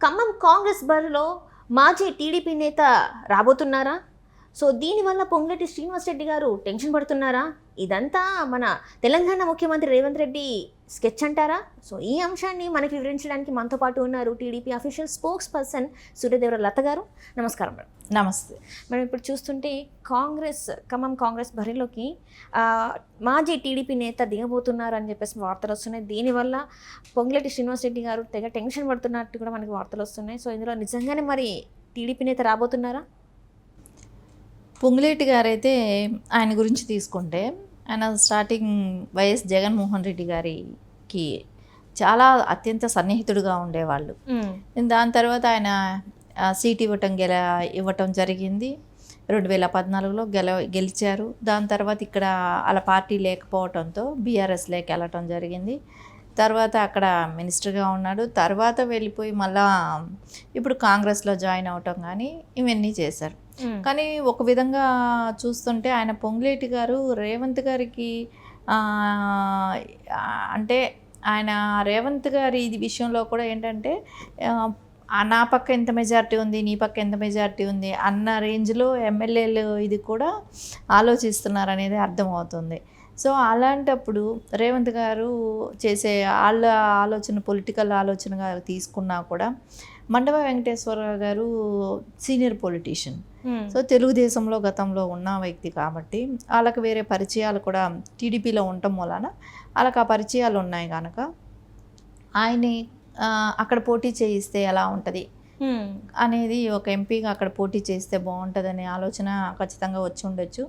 ఖమ్మం కాంగ్రెస్ బరిలో మాజీ టీడీపీ నేత రాబోతున్నారా? సో దీనివల్ల పొంగులేటి శ్రీనివాసరెడ్డి గారు టెన్షన్ పడుతున్నారా? ఇదంతా మన తెలంగాణ ముఖ్యమంత్రి రేవంత్ రెడ్డి స్కెచ్ అంటారా? సో ఈ అంశాన్ని మనకి వివరించడానికి మనతో పాటు ఉన్నారు TDP official spokesperson Suryadevara Latha garu. నమస్కారం మేడం. నమస్తే. మనం ఇప్పుడు చూస్తుంటే ఖమ్మం కాంగ్రెస్ బరిలోకి మాజీ టీడీపీ నేత దిగబోతున్నారు అని చెప్పేసి వార్తలు వస్తున్నాయి. దీనివల్ల పొంగులేటి శ్రీనివాసరెడ్డి గారు తెగ టెన్షన్ పడుతున్నట్టు కూడా మనకి వార్తలు వస్తున్నాయి. సో ఇందులో నిజంగానే మరి టీడీపీ నేత రాబోతున్నారా? పొంగులేటి గారైతే ఆయన గురించి తీసుకుంటే ఆయన స్టార్టింగ్ వైఎస్ జగన్మోహన్ రెడ్డి గారికి చాలా అత్యంత సన్నిహితుడుగా ఉండేవాళ్ళు. దాని తర్వాత ఆయన సీట్ ఇవ్వటం జరిగింది. 2014లో గెలిచారు. దాని తర్వాత ఇక్కడ అలా పార్టీ లేకపోవడంతో బీఆర్ఎస్లోకి వెళ్ళటం జరిగింది. తర్వాత అక్కడ మినిస్టర్గా ఉన్నాడు. తర్వాత వెళ్ళిపోయి మళ్ళా ఇప్పుడు కాంగ్రెస్లో జాయిన్ అవటం కానీ ఇవన్నీ చేశారు. కానీ ఒక విధంగా చూస్తుంటే ఆయన పొంగులేటి గారు రేవంత్ గారికి అంటే ఆయన రేవంత్ గారి ఇది విషయంలో కూడా ఏంటంటే నా పక్క ఎంత మెజారిటీ ఉంది, నీ పక్క ఎంత మెజారిటీ ఉంది అన్న రేంజ్లో ఎమ్మెల్యేలు ఇది కూడా ఆలోచిస్తున్నారు అనేది అర్థమవుతుంది. సో అలాంటప్పుడు రేవంత్ గారు చేసే వాళ్ళ ఆలోచన పొలిటికల్ ఆలోచనగా తీసుకున్నా కూడా మండవ వెంకటేశ్వరరావు గారు సీనియర్ పొలిటీషియన్. సో తెలుగుదేశంలో గతంలో ఉన్న వ్యక్తి కాబట్టి వాళ్ళకి వేరే పరిచయాలు కూడా టీడీపీలో ఉండటం వలన వాళ్ళకి ఆ పరిచయాలు ఉన్నాయి కనుక ఆయన్ని అక్కడ పోటీ చేయిస్తే ఎలా ఉంటుంది అనేది ఒక ఎంపీగా అక్కడ పోటీ చేస్తే బాగుంటుంది అనే ఆలోచన ఖచ్చితంగా వచ్చి ఉండొచ్చు.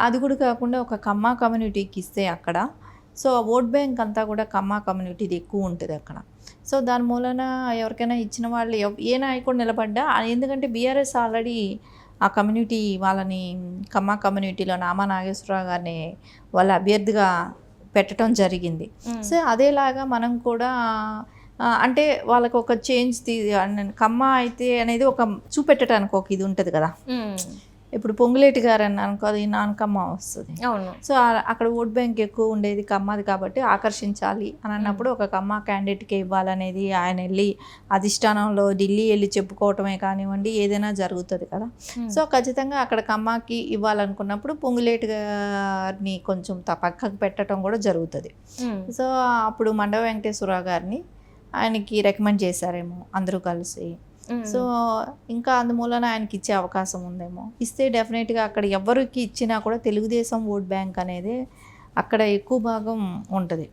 అది కూడా కాకుండా ఒక కమ్మా కమ్యూనిటీకి ఇస్తే అక్కడ సో ఓట్ బ్యాంక్ అంతా కూడా కమ్మా కమ్యూనిటీది ఎక్కువ ఉంటుంది అక్కడ. సో దాని మూలన ఎవరికైనా ఇచ్చిన వాళ్ళు ఏ నాయకుడు నిలబడ్డా, ఎందుకంటే బీఆర్ఎస్ ఆల్రెడీ ఆ కమ్యూనిటీ వాళ్ళని కమ్మా కమ్యూనిటీలో నామా నాగేశ్వరరావు గారిని వాళ్ళ అభ్యర్థిగా పెట్టడం జరిగింది. సో అదేలాగా మనం కూడా అంటే వాళ్ళకి ఒక చేంజ్ కమ్మ అయితే అనేది ఒక చూపెట్టడానికి ఒక ఇది ఉంటుంది కదా. ఇప్పుడు పొంగులేటి గారు అని అనుకో, అది నానకమ్మ వస్తుంది. అవును. సో అక్కడ ఓట్ బ్యాంక్ ఎక్కువ ఉండేది కమ్మది కాబట్టి ఆకర్షించాలి అని అన్నప్పుడు ఒక కమ్మ క్యాండిడేట్కే ఇవ్వాలనేది ఆయన వెళ్ళి అధిష్టానంలో ఢిల్లీ వెళ్ళి చెప్పుకోవటమే కానివ్వండి ఏదైనా జరుగుతుంది కదా. సో ఖచ్చితంగా అక్కడ కమ్మకి ఇవ్వాలనుకున్నప్పుడు పొంగులేటి గారిని కొంచెం పక్కకు పెట్టడం కూడా జరుగుతుంది. సో అప్పుడు మండవ వెంకటేశ్వరరావు గారిని ఆయనకి రికమెండ్ చేశారేమో అందరూ కలిసి. సో ఇంకా అందుమూలన ఆయనకి ఇచ్చే అవకాశం ఉందేమో. ఇస్తే డెఫినెట్గా అక్కడ ఎవరికి ఇచ్చినా కూడా తెలుగుదేశం ఓట్ బ్యాంక్ అనేది అక్కడ ఎక్కువ భాగం ఉంటుంది.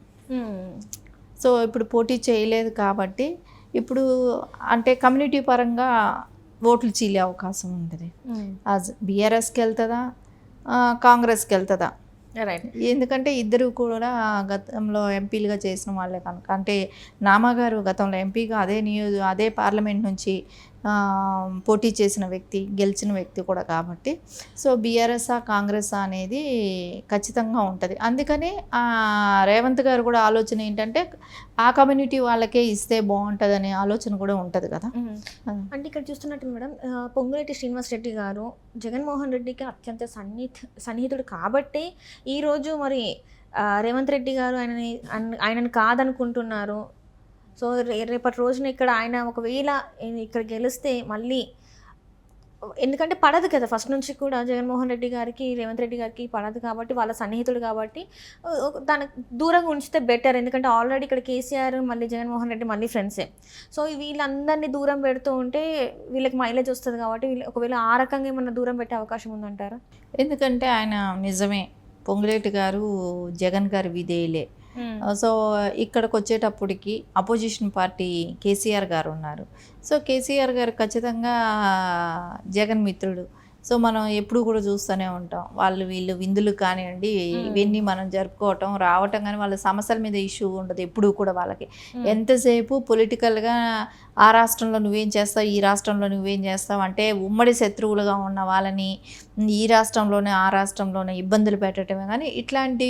సో ఇప్పుడు పోటీ చేయలేదు కాబట్టి ఇప్పుడు అంటే కమ్యూనిటీ పరంగా ఓట్లు చీలే అవకాశం ఉంటుంది. బీఆర్ఎస్కి వెళ్తుందా కాంగ్రెస్కి వెళ్తుందా? రైట్. ఎందుకంటే ఇద్దరు కూడా గతంలో ఎంపీలుగా చేసిన వాళ్ళే కనుక, అంటే నామగారు గతంలో ఎంపీగా అదే పార్లమెంట్ నుంచి పోటీ చేసిన వ్యక్తి, గెలిచిన వ్యక్తి కూడా కాబట్టి సో బీఆర్ఎస్ కాంగ్రెస్ అనేది ఖచ్చితంగా ఉంటుంది. అందుకని రేవంత్ గారు కూడా ఆలోచన ఏంటంటే ఆ కమ్యూనిటీ వాళ్ళకే ఇస్తే బాగుంటుంది అనే ఆలోచన కూడా ఉంటుంది కదా. అంటే ఇక్కడ చూస్తున్నట్టు మేడం, పొంగులేటి శ్రీనివాసరెడ్డి గారు జగన్మోహన్ రెడ్డికి అత్యంత సన్నిహితుడు కాబట్టి ఈరోజు మరి రేవంత్ రెడ్డి గారు ఆయనని కాదనుకుంటున్నారు. సో రేపటి రోజున ఇక్కడ ఆయన ఒకవేళ ఇక్కడ గెలిస్తే మళ్ళీ, ఎందుకంటే పడదు కదా ఫస్ట్ నుంచి కూడా జగన్మోహన్ రెడ్డి గారికి రేవంత్ రెడ్డి గారికి పడదు కాబట్టి వాళ్ళ సన్నిహితుడు కాబట్టి దానికి దూరంగా ఉంచితే బెటర్. ఎందుకంటే ఆల్రెడీ ఇక్కడ కేసీఆర్ మళ్ళీ జగన్మోహన్ రెడ్డి మళ్ళీ ఫ్రెండ్సే. సో వీళ్ళందరినీ దూరం పెడుతూ ఉంటే వీళ్ళకి మైలేజ్ వస్తుంది కాబట్టి ఒకవేళ ఆ రకంగా ఏమన్నా దూరం పెట్టే అవకాశం ఉందంటారా? ఎందుకంటే ఆయన నిజమే పొంగులేటి గారు జగన్ గారి విధేయులే. సో ఇక్కడికి వచ్చేటప్పటికి అపోజిషన్ పార్టీ కేసీఆర్ గారు ఉన్నారు. సో కేసీఆర్ గారు ఖచ్చితంగా జగన్ మిత్రుడు. సో మనం ఎప్పుడు కూడా చూస్తూనే ఉంటాం వీళ్ళు విందులు కానివ్వండి ఇవన్నీ మనం జరుపుకోవటం రావటం, కానీ వాళ్ళ సమస్యల మీద ఇష్యూ ఉండదు ఎప్పుడు కూడా. వాళ్ళకి ఎంతసేపు పొలిటికల్గా ఆ రాష్ట్రంలో నువ్వేం చేస్తావు, ఈ రాష్ట్రంలో నువ్వేం చేస్తావు అంటే ఉమ్మడి శత్రువులుగా ఉన్న వాళ్ళని ఈ రాష్ట్రంలోనే ఆ రాష్ట్రంలోనే ఇబ్బందులు పెట్టడమే. కానీ ఇట్లాంటి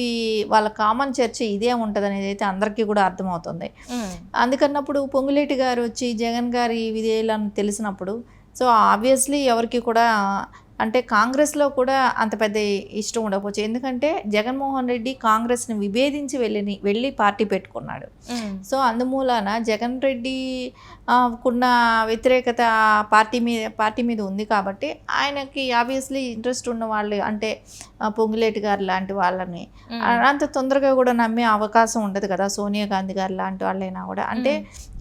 వాళ్ళ కామన్ చర్చ ఇదే ఉంటుంది అనేది అయితే అందరికీ కూడా అర్థమవుతుంది. అందుకన్నప్పుడు పొంగులేటి గారు వచ్చి జగన్ గారి విధేయులను తెలిసినప్పుడు సో ఆబ్వియస్లీ ఎవరికి కూడా అంటే కాంగ్రెస్లో కూడా అంత పెద్ద ఇష్టం ఉండకపోవచ్చు. ఎందుకంటే జగన్మోహన్ రెడ్డి కాంగ్రెస్ని విభేదించి వెళ్ళి పార్టీ పెట్టుకున్నాడు. సో అందుమూలాన జగన్ రెడ్డి కున్న వ్యతిరేకత పార్టీ మీద ఉంది కాబట్టి ఆయనకి ఆబ్వియస్లీ ఇంట్రెస్ట్ ఉన్న వాళ్ళు అంటే పొంగులేటి గారు లాంటి వాళ్ళని అంత తొందరగా కూడా నమ్మే అవకాశం ఉండదు కదా. సోనియా గాంధీ గారు లాంటి వాళ్ళైనా కూడా అంటే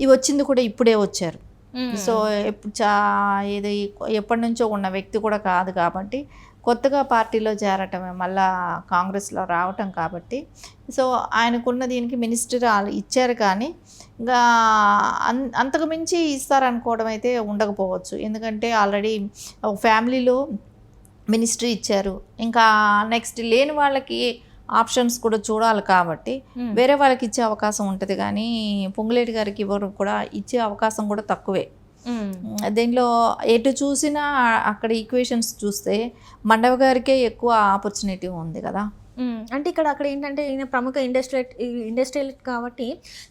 ఇవి వచ్చింది కూడా ఇప్పుడే వచ్చారు. సో ఇది ఎప్పటి నుంచో ఉన్న వ్యక్తి కూడా కాదు కాబట్టి కొత్తగా పార్టీలో చేరటమే మళ్ళా కాంగ్రెస్లో రావటం కాబట్టి సో ఆయనకున్న దీనికి మినిస్టర్ ఇచ్చారు కానీ ఇంకా అంతకు మించి ఇస్తారనుకోవడం అయితే ఉండకపోవచ్చు. ఎందుకంటే ఆల్రెడీ ఒక ఫ్యామిలీలో మినిస్ట్రీ ఇచ్చారు, ఇంకా నెక్స్ట్ లేని వాళ్ళకి ఆప్షన్స్ కూడా చూడాలి కాబట్టి వేరే వాళ్ళకి ఇచ్చే అవకాశం ఉంటుంది కానీ పొంగులేటి గారికి ఎవరు కూడా ఇచ్చే అవకాశం కూడా తక్కువే. దీనిలో ఎటు చూసినా అక్కడ ఈక్వేషన్స్ చూస్తే మండవ గారికే ఎక్కువ ఆపర్చునిటీ ఉంది కదా. అంటే అక్కడ ఏంటంటే ఈయన ప్రముఖ ఇండస్ట్రియల్ కాబట్టి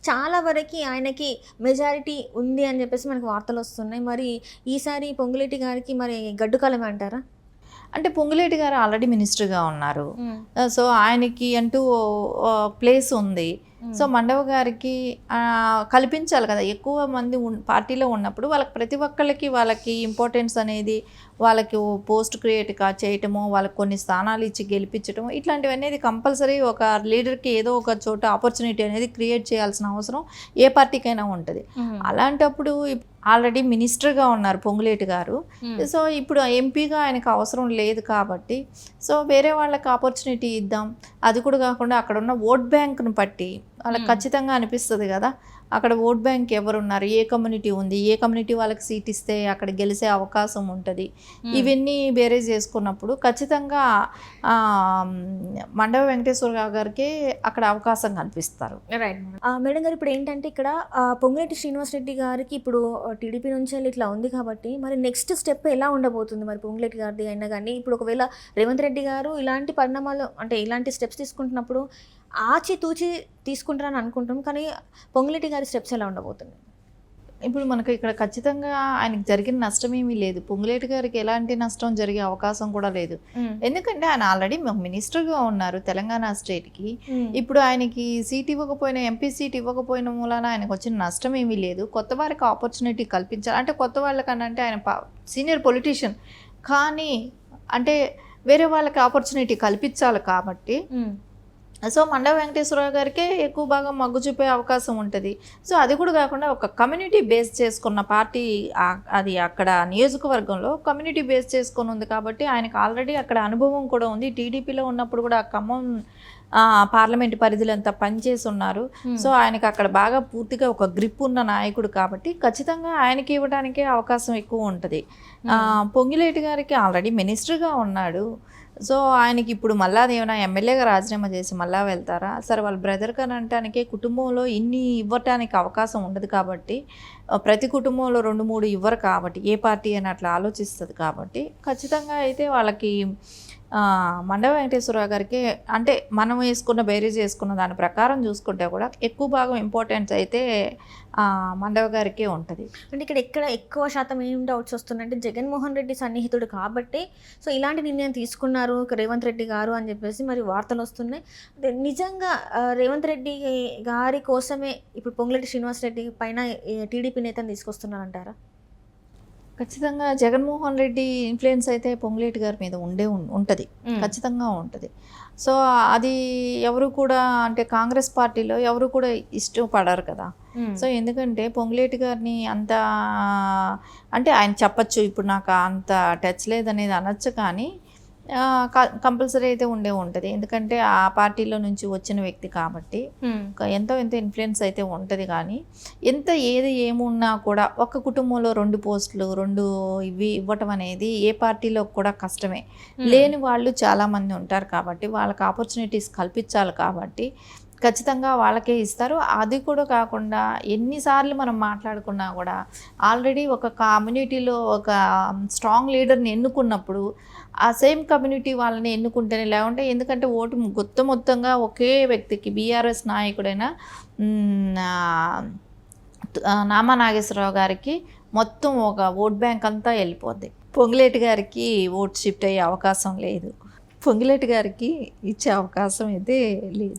చాలా వరకు ఆయనకి మెజారిటీ ఉంది అని చెప్పేసి మనకు వార్తలు వస్తున్నాయి. మరి ఈసారి పొంగులేటి గారికి మరి గడ్డుకాలమే అంటారా? అంటే పొంగులేటి గారు ఆల్రెడీ మినిస్టర్గా ఉన్నారు, సో ఆయనకి అంటూ ప్లేస్ ఉంది. సో మండవ గారికి కల్పించాలి కదా. ఎక్కువ మంది పార్టీలో ఉన్నప్పుడు వాళ్ళకి ప్రతి ఒక్కళ్ళకి వాళ్ళకి ఇంపార్టెన్స్ అనేది వాళ్ళకి పోస్ట్ క్రియేట్ చేయటము, వాళ్ళకి కొన్ని స్థానాలు ఇచ్చి గెలిపించటము ఇట్లాంటివి అనేది కంపల్సరీ ఒక లీడర్కి ఏదో ఒక చోట ఆపర్చునిటీ అనేది క్రియేట్ చేయాల్సిన అవసరం ఏ పార్టీకైనా ఉంటుంది. అలాంటప్పుడు ఆల్రెడీ మినిస్టర్గా ఉన్నారు పొంగులేటి గారు, సో ఇప్పుడు ఎంపీగా ఆయనకు అవసరం లేదు కాబట్టి సో వేరే వాళ్ళకి ఆపర్చునిటీ ఇద్దాం. అది కూడా కాకుండా అక్కడ ఉన్న ఓట్ బ్యాంక్ను బట్టి వాళ్ళకి ఖచ్చితంగా అనిపిస్తుంది కదా అక్కడ ఓట్ బ్యాంక్ ఎవరున్నారు, ఏ కమ్యూనిటీ ఉంది, ఏ కమ్యూనిటీ వాళ్ళకి సీట్ ఇస్తే అక్కడ గెలిచే అవకాశం ఉంటుంది. ఇవన్నీ బేరేజ్ చేసుకున్నప్పుడు ఖచ్చితంగా మండవ వెంకటేశ్వరరావు గారికి అక్కడ అవకాశం కనిపిస్తారు. రైట్ మేడం గారు, ఇప్పుడు ఏంటంటే ఇక్కడ పొంగులేటి శ్రీనివాస్ రెడ్డి గారికి ఇప్పుడు టీడీపీ నుంచి ఇట్లా ఉంది కాబట్టి మరి నెక్స్ట్ స్టెప్ ఎలా ఉండబోతుంది మరి పొంగులేటి గారిది అయినా కానీ? ఇప్పుడు ఒకవేళ రేవంత్ రెడ్డి గారు ఇలాంటి పరిణామాలు అంటే ఇలాంటి స్టెప్స్ తీసుకుంటున్నప్పుడు ఆచితూచి తీసుకుంటారని అనుకుంటాం, కానీ పొంగులేటి గారి స్టెప్స్ ఎలా ఉండబోతుంది? ఇప్పుడు మనకు ఇక్కడ ఖచ్చితంగా ఆయనకు జరిగిన నష్టం ఏమీ లేదు. పొంగులేటి గారికి ఎలాంటి నష్టం జరిగే అవకాశం కూడా లేదు. ఎందుకంటే ఆయన ఆల్రెడీ మినిస్టర్గా ఉన్నారు తెలంగాణ స్టేట్కి. ఇప్పుడు ఆయనకి సీట్ ఇవ్వకపోయినా, ఎంపీ సీట్ ఇవ్వకపోయిన మూలాన ఆయనకు వచ్చిన నష్టం ఏమీ లేదు. కొత్త వారికి ఆపర్చునిటీ కల్పించాలి అంటే కొత్త వాళ్ళకన్నా అంటే ఆయన సీనియర్ పొలిటీషియన్ కానీ అంటే వేరే వాళ్ళకి ఆపర్చునిటీ కల్పించాలి కాబట్టి సో మండవ వెంకటేశ్వరరావు గారికే ఎక్కువ భాగం మగ్గు చూపే అవకాశం ఉంటుంది. సో అది కూడా కాకుండా ఒక కమ్యూనిటీ బేస్ చేసుకున్న పార్టీ అది అక్కడ నియోజకవర్గంలో కమ్యూనిటీ బేస్ చేసుకొని ఉంది కాబట్టి ఆయనకు ఆల్రెడీ అక్కడ అనుభవం కూడా ఉంది. టీడీపీలో ఉన్నప్పుడు కూడా ఖమ్మం పార్లమెంట్ పరిధిలంతా పనిచేసి ఉన్నారు. సో ఆయనకు అక్కడ బాగా పూర్తిగా ఒక గ్రిప్ ఉన్న నాయకుడు కాబట్టి ఖచ్చితంగా ఆయనకి ఇవ్వడానికే అవకాశం ఎక్కువ ఉంటుంది. పొంగులేటి గారికి ఆల్రెడీ మినిస్టర్గా ఉన్నాడు. సో ఆయనకి ఇప్పుడు మళ్ళీ ఏమైనా ఎమ్మెల్యేగా రాజీనామా చేసి మళ్ళీ వెళ్తారా? సరే వాళ్ళ బ్రదర్ కానీ అంటానికి కుటుంబంలో ఇన్ని ఇవ్వటానికి అవకాశం ఉండదు కాబట్టి ప్రతి కుటుంబంలో 2-3 ఇవ్వరు కాబట్టి ఏ పార్టీ అని అట్లా ఆలోచిస్తుంది కాబట్టి ఖచ్చితంగా అయితే వాళ్ళకి మండవ వెంకటేశ్వరరావు గారికి అంటే మనం బేరీజ్ వేసుకున్న దాని ప్రకారం చూసుకుంటే కూడా ఎక్కువ భాగం ఇంపార్టెన్స్ అయితే మండవ గారికే ఉంటుంది. అంటే ఇక్కడ ఎక్కువ శాతం ఏం డౌట్స్ వస్తుందంటే జగన్మోహన్ రెడ్డి సన్నిహితుడు కాబట్టి సో ఇలాంటి నిర్ణయం తీసుకున్నారు రేవంత్ రెడ్డి గారు అని చెప్పేసి మరి వార్తలు వస్తున్నాయి. నిజంగా రేవంత్ రెడ్డి గారి కోసమే ఇప్పుడు పొంగులేటి శ్రీనివాస్ రెడ్డి పైన టీడీపీ నేతను తీసుకొస్తున్నారంటారా? ఖచ్చితంగా జగన్మోహన్ రెడ్డి ఇన్ఫ్లుయెన్స్ అయితే పొంగులేటి గారి మీద ఉంటుంది, ఖచ్చితంగా ఉంటుంది. సో అది ఎవరు కూడా అంటే కాంగ్రెస్ పార్టీలో ఎవరు కూడా ఇష్టపడరు కదా. సో ఎందుకంటే పొంగులేటి గారిని అంత అంటే ఆయన చెప్పచ్చు ఇప్పుడు నాకు అంత టచ్ లేదనేది అనొచ్చు కానీ కంపల్సరీ అయితే ఉంటుంది. ఎందుకంటే ఆ పార్టీలో నుంచి వచ్చిన వ్యక్తి కాబట్టి ఎంతో ఇన్ఫ్లుయెన్స్ అయితే ఉంటుంది. కానీ ఏది ఏమున్నా కూడా ఒక కుటుంబంలో 2 పోస్టులు 2 ఇవి ఇవ్వటం అనేది ఏ పార్టీలో కూడా కష్టమే. లేని వాళ్ళు చాలామంది ఉంటారు కాబట్టి వాళ్ళకి ఆపర్చునిటీస్ కల్పించాలి కాబట్టి ఖచ్చితంగా వాళ్ళకే ఇస్తారు. అది కూడా కాకుండా ఎన్నిసార్లు మనం మాట్లాడుకున్నా కూడా ఆల్రెడీ ఒక కమ్యూనిటీలో ఒక స్ట్రాంగ్ లీడర్ని ఎన్నుకున్నప్పుడు ఆ సేమ్ కమ్యూనిటీ వాళ్ళని ఎన్నుకుంటేనే లేకుంటే ఎందుకంటే ఓటు మొత్తంగా ఒకే వ్యక్తికి బీఆర్ఎస్ నాయకుడైన నామా నాగేశ్వరరావు గారికి మొత్తం ఒక ఓట్ బ్యాంక్ అంతా వెళ్ళిపోద్ది. పొంగులేటి గారికి ఓట్ షిఫ్ట్ అయ్యే అవకాశం లేదు. పొంగులేటి గారికి ఇచ్చే అవకాశం అయితే లేదు.